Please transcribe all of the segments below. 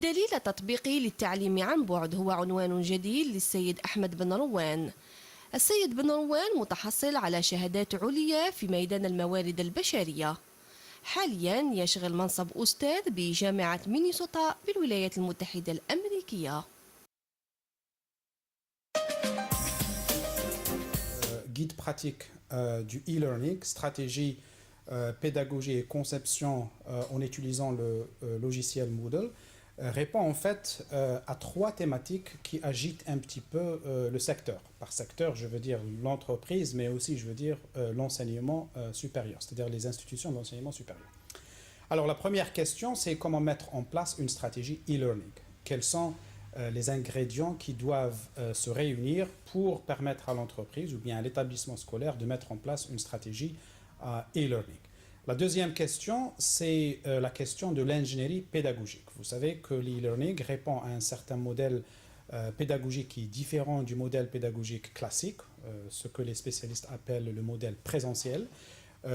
دليل تطبيقي للتعليم عن بعد هو عنوان جديد للسيد أحمد بن روان. السيد بن روان متحصل على شهادات عليا في ميدان الموارد البشرية. حاليا يشغل منصب أستاذ بجامعة مينيسوتا بالولايات المتحدة الأمريكية. Guide pratique du e-learning, stratégie, pédagogie et conception en utilisant le logiciel Moodle, répond en fait à trois thématiques qui agitent un petit peu le secteur. Par secteur, je veux dire l'entreprise, mais aussi je veux dire l'enseignement supérieur, c'est-à-dire les institutions d'enseignement supérieur. Alors la première question, c'est comment mettre en place une stratégie e-learning. Quels sont les ingrédients qui doivent se réunir pour permettre à l'entreprise ou bien à l'établissement scolaire de mettre en place une stratégie e-learning. La deuxième question, c'est la question de l'ingénierie pédagogique. Vous savez que l'e-learning répond à un certain modèle pédagogique qui est différent du modèle pédagogique classique, ce que les spécialistes appellent le modèle présentiel.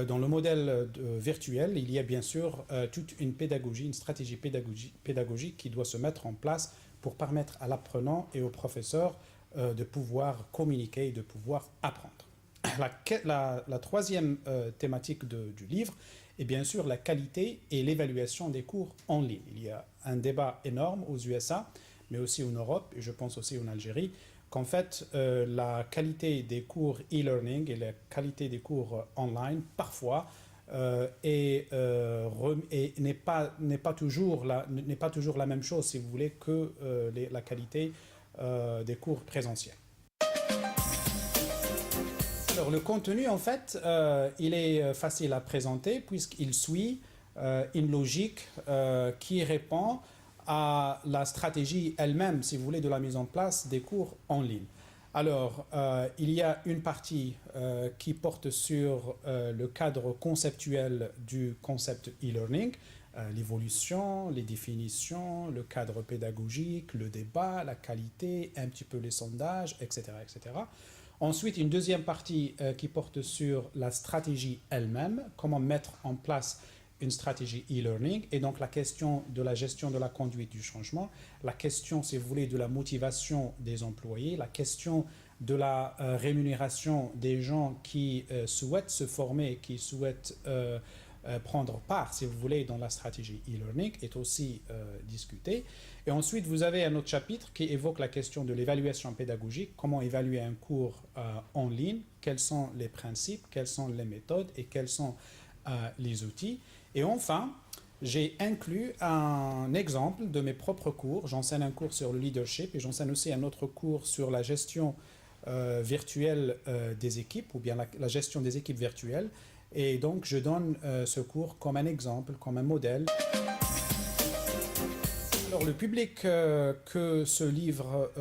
Dans le modèle virtuel, il y a bien sûr toute une pédagogie, une stratégie pédagogique qui doit se mettre en place pour permettre à l'apprenant et au professeur de pouvoir communiquer et de pouvoir apprendre. La troisième thématique du livre est bien sûr la qualité et l'évaluation des cours en ligne. Il y a un débat énorme aux USA, mais aussi en Europe et je pense aussi en Algérie, qu'en fait, la qualité des cours e-learning et la qualité des cours online, parfois, n'est pas toujours la même chose, si vous voulez, que la qualité des cours présentiels. Alors, le contenu, en fait, il est facile à présenter puisqu'il suit une logique qui répond à la stratégie elle-même, si vous voulez, de la mise en place des cours en ligne. Alors, il y a une partie qui porte sur le cadre conceptuel du concept e-learning, l'évolution, les définitions, le cadre pédagogique, le débat, la qualité, un petit peu les sondages, etc., etc. Ensuite, une deuxième partie qui porte sur la stratégie elle-même, comment mettre en place une stratégie e-learning et donc la question de la gestion de la conduite du changement, la question, si vous voulez, de la motivation des employés, la question de la rémunération des gens qui souhaitent se former, qui souhaitent prendre part, si vous voulez, dans la stratégie e-learning est aussi discutée. Et ensuite, vous avez un autre chapitre qui évoque la question de l'évaluation pédagogique, comment évaluer un cours en ligne, quels sont les principes, quelles sont les méthodes et quels sont les outils. Et enfin, j'ai inclus un exemple de mes propres cours. J'enseigne un cours sur le leadership et j'enseigne aussi un autre cours sur la gestion virtuelle des équipes ou bien la gestion des équipes virtuelles. Et donc, je donne ce cours comme un exemple, comme un modèle. Alors, le public que ce livre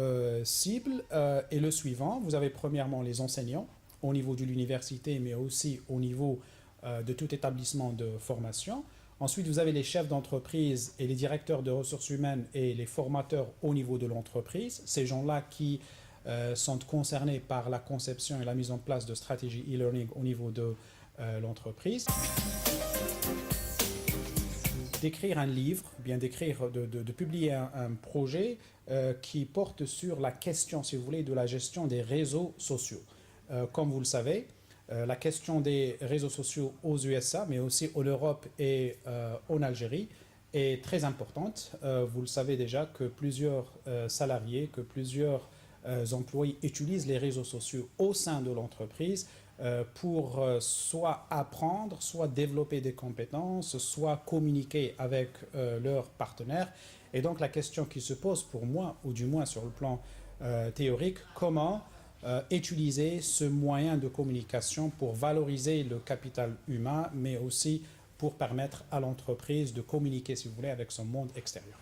cible est le suivant. Vous avez premièrement les enseignants au niveau de l'université, mais aussi au niveau de tout établissement de formation. Ensuite, vous avez les chefs d'entreprise et les directeurs de ressources humaines et les formateurs au niveau de l'entreprise. Ces gens-là qui sont concernés par la conception et la mise en place de stratégies e-learning au niveau de l'entreprise. D'écrire un livre, bien de publier un projet qui porte sur la question, si vous voulez, de la gestion des réseaux sociaux. Comme vous le savez, la question des réseaux sociaux aux USA, mais aussi en Europe et en Algérie, est très importante. Vous le savez déjà que plusieurs salariés, que plusieurs employés utilisent les réseaux sociaux au sein de l'entreprise pour soit apprendre, soit développer des compétences, soit communiquer avec leurs partenaires. Et donc la question qui se pose pour moi, ou du moins sur le plan théorique, comment utiliser ce moyen de communication pour valoriser le capital humain, mais aussi pour permettre à l'entreprise de communiquer, si vous voulez, avec son monde extérieur.